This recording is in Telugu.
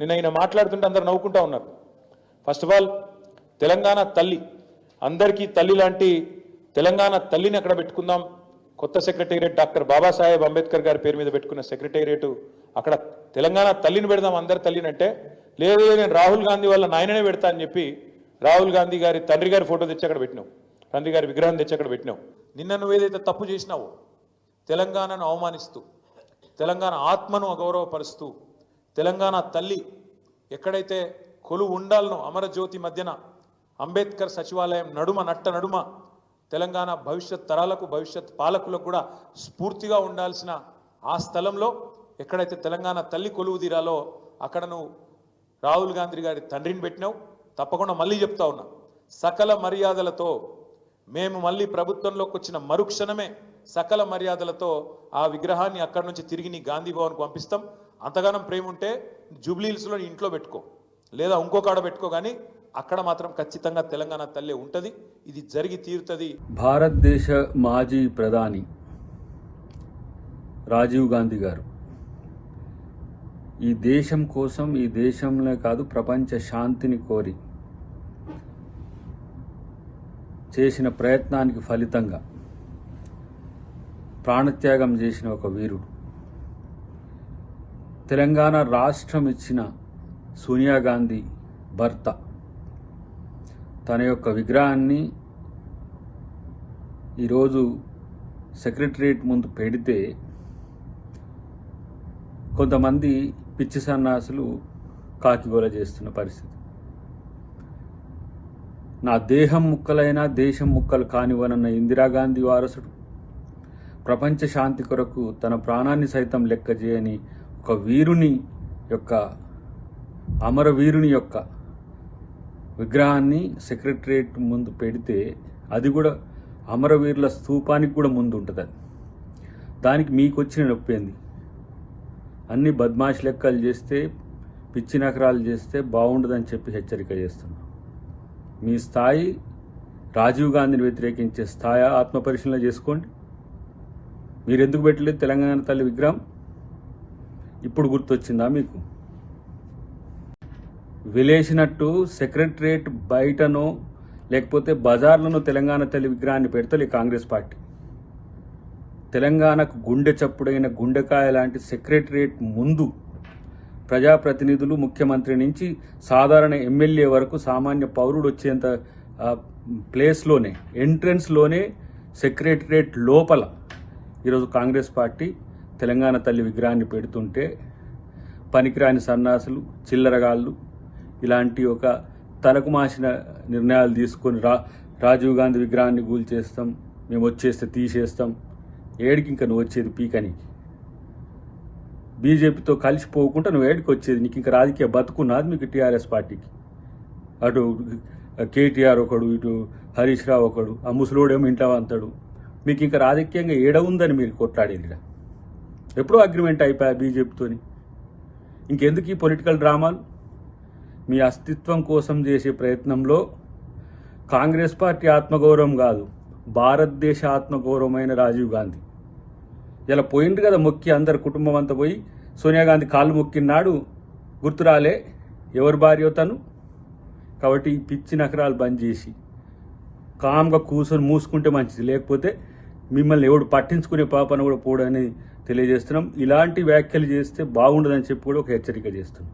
నిన్న ఆయన మాట్లాడుతుంటే అందరు నవ్వుకుంటా ఉన్నారు. ఫస్ట్ ఆఫ్ ఆల్ తెలంగాణ తల్లి, అందరికీ తల్లి లాంటి తెలంగాణ తల్లిని అక్కడ పెట్టుకుందాం. కొత్త సెక్రటేరియట్ డాక్టర్ బాబాసాహెబ్ అంబేద్కర్ గారి పేరు మీద పెట్టుకున్న సెక్రటేరియట్, అక్కడ తెలంగాణ తల్లిని పెడదాం అందరి తల్లిని అంటే, లేదు నేను రాహుల్ గాంధీ వాళ్ళ నాయననే పెడతా అని చెప్పి రాహుల్ గాంధీ గారి తండ్రి గారి ఫోటో తెచ్చి అక్కడ పెట్టినావు, తండ్రి గారి విగ్రహం తెచ్చి అక్కడ పెట్టినావు. నిన్న నువ్వేదైతే తప్పు చేసినావో, తెలంగాణను అవమానిస్తూ, తెలంగాణ ఆత్మను అగౌరవపరుస్తూ, తెలంగాణ తల్లి ఎక్కడైతే కొలువు ఉండాలనో అమరజ్యోతి మధ్యన అంబేద్కర్ సచివాలయం నడుమ నడుమ తెలంగాణ భవిష్యత్ తరాలకు, భవిష్యత్ పాలకులకు కూడా స్ఫూర్తిగా ఉండాల్సిన ఆ స్థలంలో ఎక్కడైతే తెలంగాణ తల్లి కొలువు తీరాలో అక్కడ నువ్వు రాహుల్ గాంధీ గారి తండ్రిని పెట్టినావు. తప్పకుండా మళ్ళీ చెప్తా ఉన్నా, సకల మర్యాదలతో మేము మళ్ళీ ప్రభుత్వంలోకి వచ్చిన మరుక్షణమే సకల మర్యాదలతో ఆ విగ్రహాన్ని అక్కడి నుంచి తిరిగి నీ గాంధీ భవన్కు పంపిస్తాం. అంతగానం ప్రేమ ఉంటే జూబ్లీహిల్స్లో నీ ఇంట్లో పెట్టుకో, లేదా ఇంకో కాడ పెట్టుకో, కానీ అక్కడ మాత్రం ఖచ్చితంగా తెలంగాణ తల్లి ఉంటుంది. ఇది జరిగి తీరుతుంది. భారతదేశ మాజీ ప్రధాని రాజీవ్ గాంధీ గారు ఈ దేశం కోసం, ఈ దేశంలో కాదు ప్రపంచ శాంతిని కోరి చేసిన ప్రయత్నానికి ఫలితంగా ప్రాణత్యాగం చేసిన ఒక వీరుడు. తెలంగాణ రాష్ట్రం ఇచ్చిన సోనియా గాంధీ భర్త తన యొక్క విగ్రహాన్ని ఈరోజు సెక్రటరియట్ ముందు పెడితే కొంతమంది పిచ్చి సన్నాసులు కాకిగోల చేస్తున్న పరిస్థితి. నా దేహం ముక్కలైనా దేశం ముక్కలు కానివనన్న ఇందిరాగాంధీ వారసుడు, ప్రపంచ శాంతి కొరకు తన ప్రాణాన్ని సైతం లెక్క చేయని ఒక వీరుని యొక్క, అమరవీరుని యొక్క విగ్రహాన్ని సెక్రటరియట్ ముందు పెడితే, అది కూడా అమరవీరుల స్తూపానికి కూడా ముందు ఉంటుంది. దానికి మీకు వచ్చిన నొప్పేంది? అన్ని బద్మాష్ లెక్కలు చేస్తే, పిచ్చి నకరాలు చేస్తే బాగుండదని చెప్పి హెచ్చరిక చేస్తున్నాం. మీ స్థాయి రాజీవ్ గాంధీని వ్యతిరేకించే స్థాయి ఆత్మపరిశీలన చేసుకోండి. మీరు ఎందుకు పెట్టలేదు తెలంగాణ తల్లి విగ్రహం? ఇప్పుడు గుర్తొచ్చిందా మీకు? వెలేసినట్టు సెక్రటరియట్ బయటనో లేకపోతే బజార్లను తెలంగాణ తల్లి విగ్రహాన్ని పెడతలే కాంగ్రెస్ పార్టీ. తెలంగాణకు గుండె చప్పుడైన గుండెకాయ లాంటి సెక్రటరియట్ ముందు ప్రజాప్రతినిధులు, ముఖ్యమంత్రి నుంచి సాధారణ ఎమ్మెల్యే వరకు సామాన్య పౌరుడు వచ్చేంత ప్లేస్లోనే, ఎంట్రన్స్లోనే సెక్రటరియట్ లోపల ఈరోజు కాంగ్రెస్ పార్టీ తెలంగాణ తల్లి విగ్రహాన్ని పెడుతుంటే పనికిరాని సన్నాసులు, చిల్లరగాళ్ళు ఇలాంటి ఒక తలకు మాసిన నిర్ణయాలు తీసుకొని రాజీవ్ గాంధీ విగ్రహాన్ని కూల్చేస్తాం, మేము వచ్చేస్తే తీసేస్తాం. ఏడికి ఇంకా నువ్వు వచ్చేది పీకని? బీజేపీతో కలిసిపోకుండా నువ్వు ఏడికి వచ్చేది? నీకు ఇంకా రాజకీయ బతుకున్నది మీకు టీఆర్ఎస్ పార్టీకి. అటు కేటీఆర్ ఒకడు, ఇటు హరీష్ రావు ఒకడు, ఆ ముసలోడేమో ఇంట్లో అంతాడు. మీకు ఇంకా రాజకీయంగా ఏడ ఉందని మీరు కొట్లాడేది. ఎప్పుడో అగ్రిమెంట్ అయిపోయా బీజేపీతోని. ఇంకెందుకు ఈ పొలిటికల్ డ్రామాలు? మీ అస్తిత్వం కోసం చేసే ప్రయత్నంలో కాంగ్రెస్ పార్టీ ఆత్మగౌరవం కాదు, భారతదేశ ఆత్మగౌరవమైన రాజీవ్ గాంధీ ఇలా పోయింది కదా మొక్కి, అందరు కుటుంబం అంతా పోయి సోనియా గాంధీ కాళ్ళు మొక్కినాడు గుర్తురాలే ఎవరి భార్య తను. కాబట్టి ఈ పిచ్చి నకరాలు బంద్ చేసి కామ్గా కూర్చొని మూసుకుంటే మంచిది, లేకపోతే మిమ్మల్ని ఎవడు పట్టించుకునే పాపన కూడా పోడని తెలియజేస్తున్నాం. ఇలాంటి వ్యాఖ్యలు చేస్తే బాగుండదని చెప్పి కూడా ఒక హెచ్చరిక చేస్తున్నాం.